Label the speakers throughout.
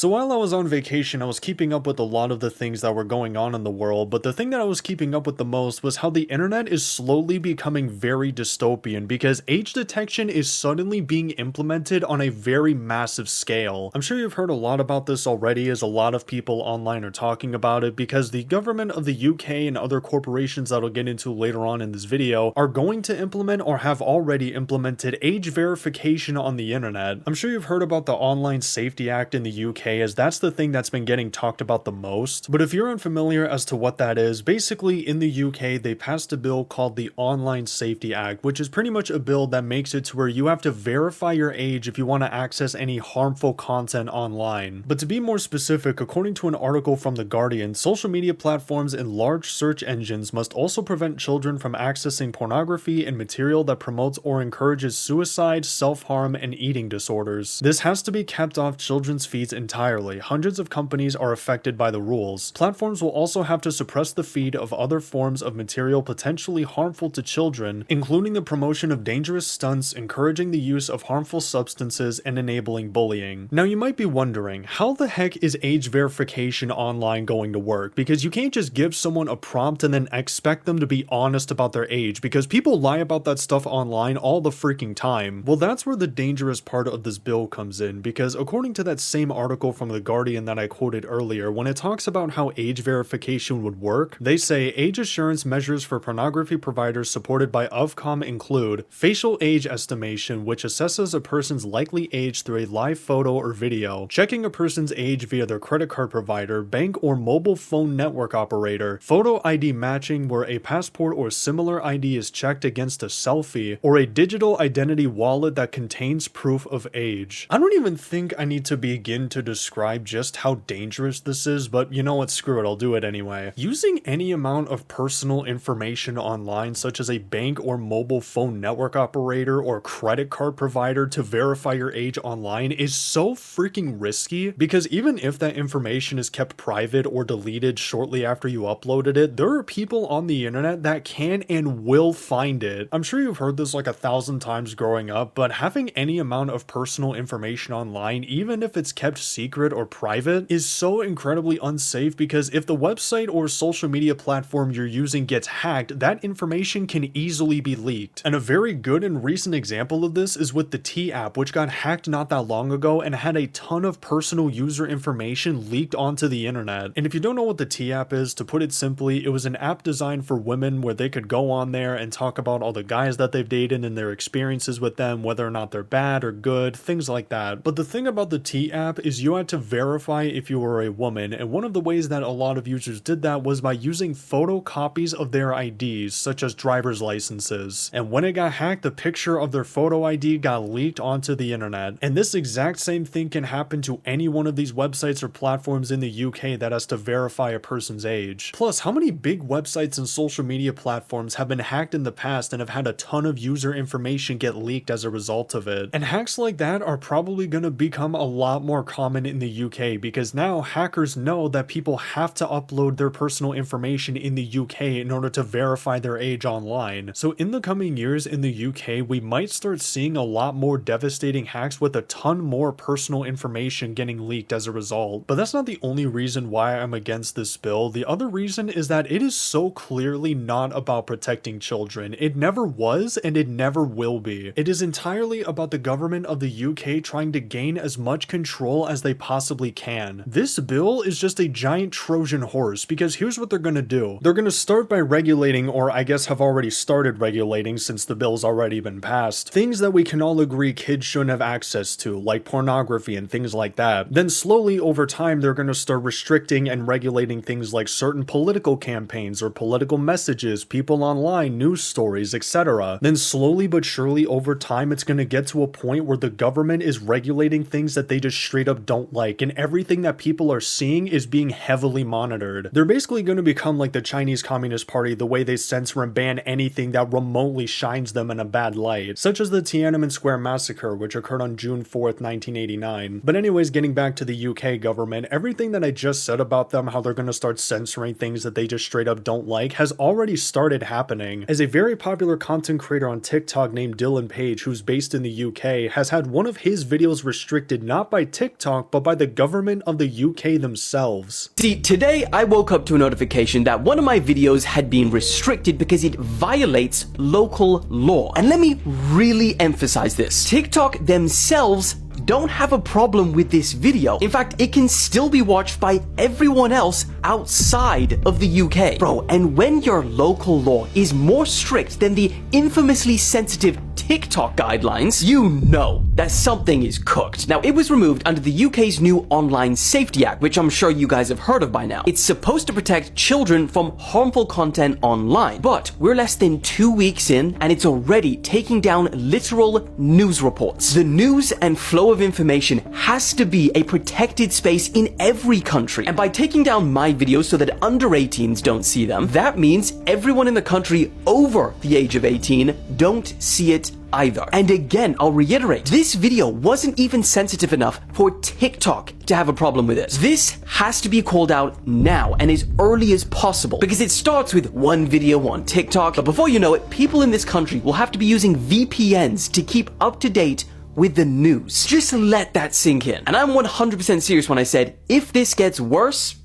Speaker 1: So while I was on vacation, I was keeping up with a lot of the things that were going on in the world, but the thing that I was keeping up with the most was how the internet is slowly becoming very dystopian because age detection is suddenly being implemented on a very massive scale. I'm sure you've heard a lot about this already, as a lot of people online are talking about it, because the government of the UK and other corporations that I'll get into later on in this video are going to implement or have already implemented age verification on the internet. I'm sure you've heard about the Online Safety Act in the UK, as that's the thing that's been getting talked about the most. But if you're unfamiliar as to what that is, basically in the UK they passed a bill called the Online Safety Act, which is pretty much a bill that makes it to where you have to verify your age if you want to access any harmful content online. But to be more specific, according to an article from The Guardian, social media platforms and large search engines must also prevent children from accessing pornography and material that promotes or encourages suicide, self-harm, and eating disorders. This has to be kept off children's feeds entirely. Hundreds of companies are affected by the rules. Platforms will also have to suppress the feed of other forms of material potentially harmful to children, including the promotion of dangerous stunts, encouraging the use of harmful substances, and enabling bullying. Now you might be wondering, how the heck is age verification online going to work? Because you can't just give someone a prompt and then expect them to be honest about their age, because people lie about that stuff online all the freaking time. Well, that's where the dangerous part of this bill comes in, because according to that same article from The Guardian that I quoted earlier, when it talks about how age verification would work, they say age assurance measures for pornography providers supported by Ofcom include facial age estimation, which assesses a person's likely age through a live photo or video, checking a person's age via their credit card provider, bank or mobile phone network operator, photo ID matching where a passport or similar ID is checked against a selfie, or a digital identity wallet that contains proof of age. I don't even think I need to begin to describe just how dangerous this is, but you know what, screw it, I'll do it anyway. Using any amount of personal information online, such as a bank or mobile phone network operator or credit card provider to verify your age online is so freaking risky, because even if that information is kept private or deleted shortly after you uploaded it, there are people on the internet that can and will find it. I'm sure you've heard this like 1,000 times growing up, but having any amount of personal information online, even if it's kept secret or private, is so incredibly unsafe, because if the website or social media platform you're using gets hacked, that information can easily be leaked. And a very good and recent example of this is with the T app, which got hacked not that long ago and had a ton of personal user information leaked onto the internet. And if you don't know what the T app is, to put it simply, it was an app designed for women where they could go on there and talk about all the guys that they've dated and their experiences with them, whether or not they're bad or good, things like that. But the thing about the T app is you had to verify if you were a woman, and one of the ways that a lot of users did that was by using photocopies of their IDs, such as driver's licenses. And when it got hacked, the picture of their photo ID got leaked onto the internet. And this exact same thing can happen to any one of these websites or platforms in the UK that has to verify a person's age. Plus, how many big websites and social media platforms have been hacked in the past and have had a ton of user information get leaked as a result of it? And hacks like that are probably going to become a lot more common in the UK, because now hackers know that people have to upload their personal information in the UK in order to verify their age online. So in the coming years in the UK, we might start seeing a lot more devastating hacks with a ton more personal information getting leaked as a result. But that's not the only reason why I'm against this bill. The other reason is that it is so clearly not about protecting children. It never was, and it never will be. It is entirely about the government of the UK trying to gain as much control as they possibly can. This bill is just a giant Trojan horse, because here's what they're gonna do. They're gonna start by regulating, or I guess have already started regulating since the bill's already been passed, things that we can all agree kids shouldn't have access to, like pornography and things like that. Then slowly over time, they're gonna start restricting and regulating things like certain political campaigns or political messages, people online, news stories, etc. Then slowly but surely over time, it's gonna get to a point where the government is regulating things that they just straight up don't like, and everything that people are seeing is being heavily monitored. They're basically going to become like the Chinese Communist Party, the way they censor and ban anything that remotely shines them in a bad light, such as the Tiananmen Square massacre, which occurred on June 4th, 1989. But anyways, getting back to the UK government, everything that I just said about them, how they're going to start censoring things that they just straight up don't like, has already started happening. As a very popular content creator on TikTok named Dylan Page, who's based in the UK, has had one of his videos restricted not by TikTok, but by the government of the UK themselves.
Speaker 2: See, today I woke up to a notification that one of my videos had been restricted because it violates local law. And let me really emphasize this. TikTok themselves don't have a problem with this video. In fact, it can still be watched by everyone else outside of the UK. Bro, and when your local law is more strict than the infamously sensitive TikTok guidelines, you know that something is cooked. Now, it was removed under the UK's new Online Safety Act, which I'm sure you guys have heard of by now. It's supposed to protect children from harmful content online, but we're less than 2 weeks in and it's already taking down literal news reports. The news and flow of information has to be a protected space in every country. And by taking down my videos so that under 18s don't see them, that means everyone in the country over the age of 18 don't see it either. And again, I'll reiterate, this video wasn't even sensitive enough for TikTok to have a problem with it. This has to be called out now and as early as possible because it starts with one video on TikTok, but before you know it, people in this country will have to be using VPNs to keep up to date with the news. Just let that sink in. And I'm 100% serious when I said, if this gets worse,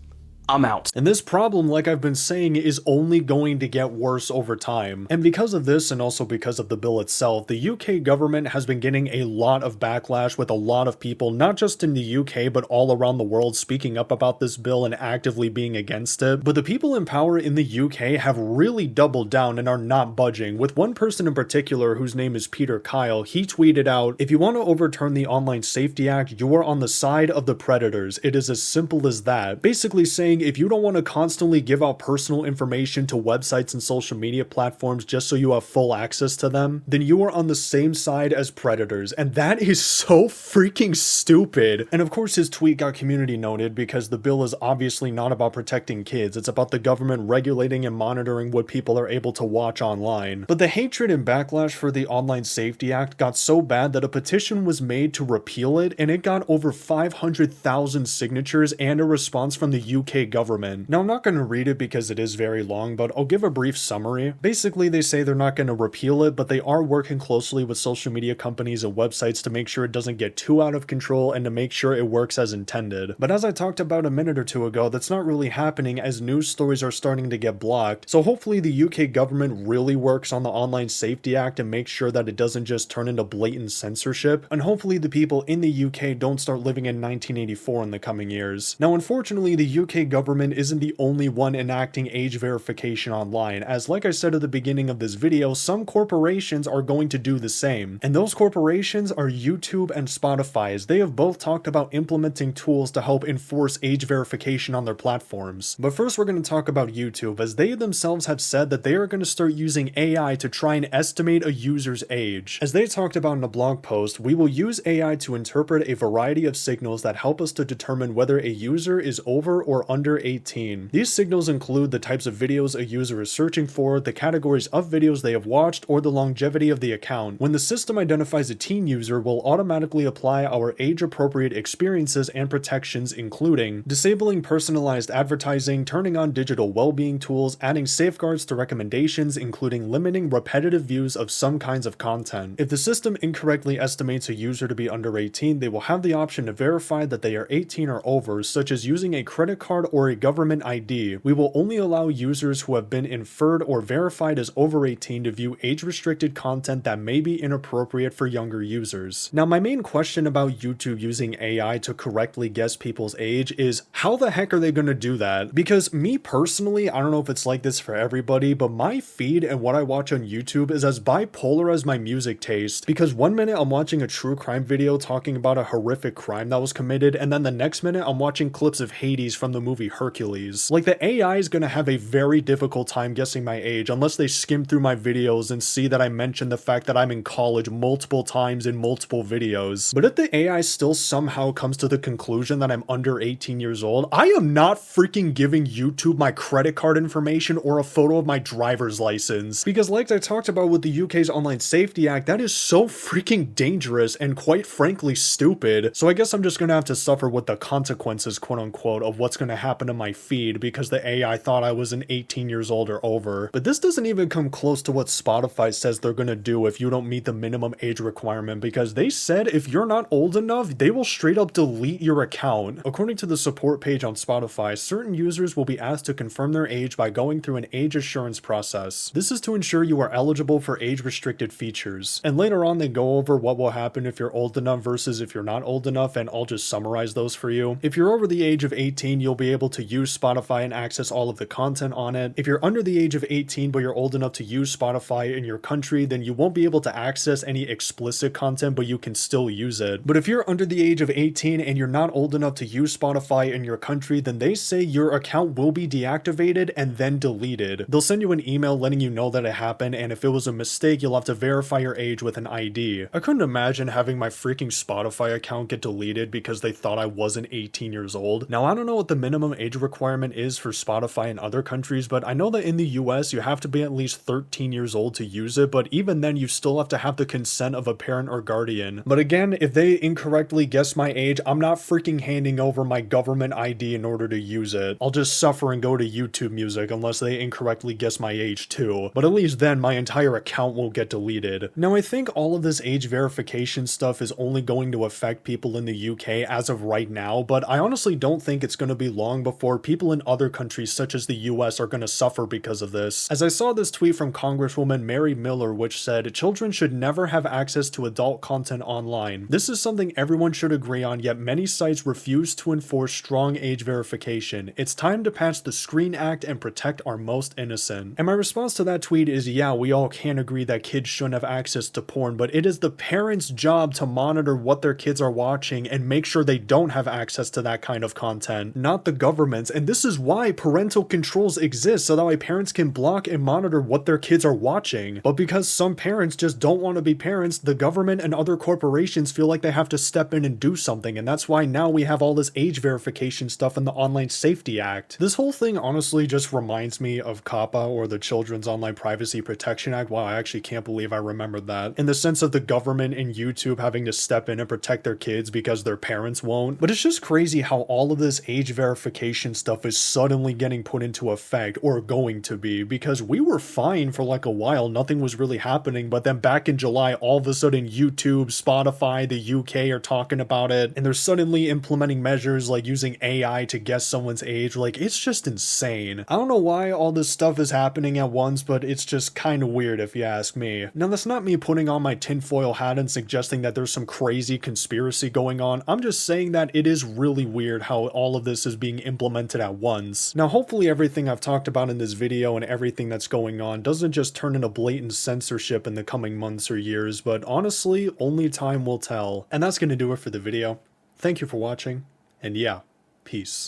Speaker 2: I'm out.
Speaker 1: And this problem, like I've been saying, is only going to get worse over time. And because of this, and also because of the bill itself, the UK government has been getting a lot of backlash with a lot of people, not just in the UK, but all around the world speaking up about this bill and actively being against it. But the people in power in the UK have really doubled down and are not budging. With one person in particular, whose name is Peter Kyle, he tweeted out, "If you want to overturn the Online Safety Act, you are on the side of the predators. It is as simple as that." Basically saying, if you don't want to constantly give out personal information to websites and social media platforms just so you have full access to them, then you are on the same side as predators. And that is so freaking stupid. And of course his tweet got community noted because the bill is obviously not about protecting kids. It's about the government regulating and monitoring what people are able to watch online. But the hatred and backlash for the Online Safety Act got so bad that a petition was made to repeal it, and it got over 500,000 signatures and a response from the UK government. Now, I'm not going to read it because it is very long, but I'll give a brief summary. Basically, they say they're not going to repeal it, but they are working closely with social media companies and websites to make sure it doesn't get too out of control and to make sure it works as intended. But as I talked about a minute or two ago, that's not really happening as news stories are starting to get blocked. So hopefully the UK government really works on the Online Safety Act and makes sure that it doesn't just turn into blatant censorship. And hopefully the people in the UK don't start living in 1984 in the coming years. Now, unfortunately, the UK government isn't the only one enacting age verification online, as like I said at the beginning of this video, some corporations are going to do the same. And those corporations are YouTube and Spotify, as they have both talked about implementing tools to help enforce age verification on their platforms. But first we're going to talk about YouTube, as they themselves have said that they are going to start using AI to try and estimate a user's age. As they talked about in a blog post, we will use AI to interpret a variety of signals that help us to determine whether a user is over or under 18. These signals include the types of videos a user is searching for, the categories of videos they have watched, or the longevity of the account. When the system identifies a teen user, we'll automatically apply our age-appropriate experiences and protections, including disabling personalized advertising, turning on digital well-being tools, adding safeguards to recommendations, including limiting repetitive views of some kinds of content. If the system incorrectly estimates a user to be under 18, they will have the option to verify that they are 18 or over, such as using a credit card or a government ID. We will only allow users who have been inferred or verified as over 18 to view age-restricted content that may be inappropriate for younger users. Now, my main question about YouTube using AI to correctly guess people's age is, how the heck are they going to do that? Because me personally, I don't know if it's like this for everybody, but my feed and what I watch on YouTube is as bipolar as my music taste, because one minute I'm watching a true crime video talking about a horrific crime that was committed, and then the next minute I'm watching clips of Hades from the movie Hercules. Like, the AI is going to have a very difficult time guessing my age unless they skim through my videos and see that I mentioned the fact that I'm in college multiple times in multiple videos. But if the AI still somehow comes to the conclusion that I'm under 18 years old, I am not freaking giving YouTube my credit card information or a photo of my driver's license. Because like I talked about with the UK's Online Safety Act, that is so freaking dangerous and quite frankly stupid. So I guess I'm just going to have to suffer with the consequences, quote unquote, of what's going to happen happen to my feed because the AI thought I was an 18 years old or over. But this doesn't even come close to what Spotify says they're gonna do if you don't meet the minimum age requirement, because they said if you're not old enough, they will straight up delete your account. According to the support page on Spotify, certain users will be asked to confirm their age by going through an age assurance process. This is to ensure you are eligible for age-restricted features. And later on, they go over what will happen if you're old enough versus if you're not old enough, and I'll just summarize those for you. If you're over the age of 18, you'll be able to use Spotify and access all of the content on it. If you're under the age of 18 but you're old enough to use Spotify in your country, then you won't be able to access any explicit content, but you can still use it. But if you're under the age of 18 and you're not old enough to use Spotify in your country, then they say your account will be deactivated and then deleted. They'll send you an email letting you know that it happened, and if it was a mistake, you'll have to verify your age with an ID. I couldn't imagine having my freaking Spotify account get deleted because they thought I wasn't 18 years old. Now, I don't know what the minimum age requirement is for Spotify in other countries, but I know that in the US you have to be at least 13 years old to use it, but even then you still have to have the consent of a parent or guardian. But again, if they incorrectly guess my age, I'm not freaking handing over my government ID in order to use it. I'll just suffer and go to YouTube Music unless they incorrectly guess my age too. But at least then my entire account will get deleted. Now, I think all of this age verification stuff is only going to affect people in the UK as of right now, but I honestly don't think it's going to be long before people in other countries such as the US are going to suffer because of this. As I saw this tweet from Congresswoman Mary Miller, which said, "Children should never have access to adult content online. This is something everyone should agree on, yet many sites refuse to enforce strong age verification. It's time to pass the Screen Act and protect our most innocent." And my response to that tweet is, yeah, we all can agree that kids shouldn't have access to porn, but it is the parents' job to monitor what their kids are watching and make sure they don't have access to that kind of content, not the government's. And this is why parental controls exist, so that way parents can block and monitor what their kids are watching. But because some parents just don't want to be parents, the government and other corporations feel like they have to step in and do something, and that's why now we have all this age verification stuff in the Online Safety Act. This whole thing honestly just reminds me of COPPA, or the Children's Online Privacy Protection Act. Wow, I actually can't believe I remembered that. In the sense of the government and YouTube having to step in and protect their kids because their parents won't. But it's just crazy how all of this age verification stuff is suddenly getting put into effect, or going to be, because we were fine for like a while, nothing was really happening, but then back in July, all of a sudden YouTube, Spotify, the UK are talking about it, and they're suddenly implementing measures like using AI to guess someone's age. Like, it's just insane. I don't know why all this stuff is happening at once, but it's just kind of weird if you ask me. Now, that's not me putting on my tinfoil hat and suggesting that there's some crazy conspiracy going on. I'm just saying that it is really weird how all of this is being implemented at once. Now, hopefully everything I've talked about in this video and everything that's going on doesn't just turn into blatant censorship in the coming months or years, but honestly, only time will tell. And that's going to do it for the video. Thank you for watching, and yeah, peace.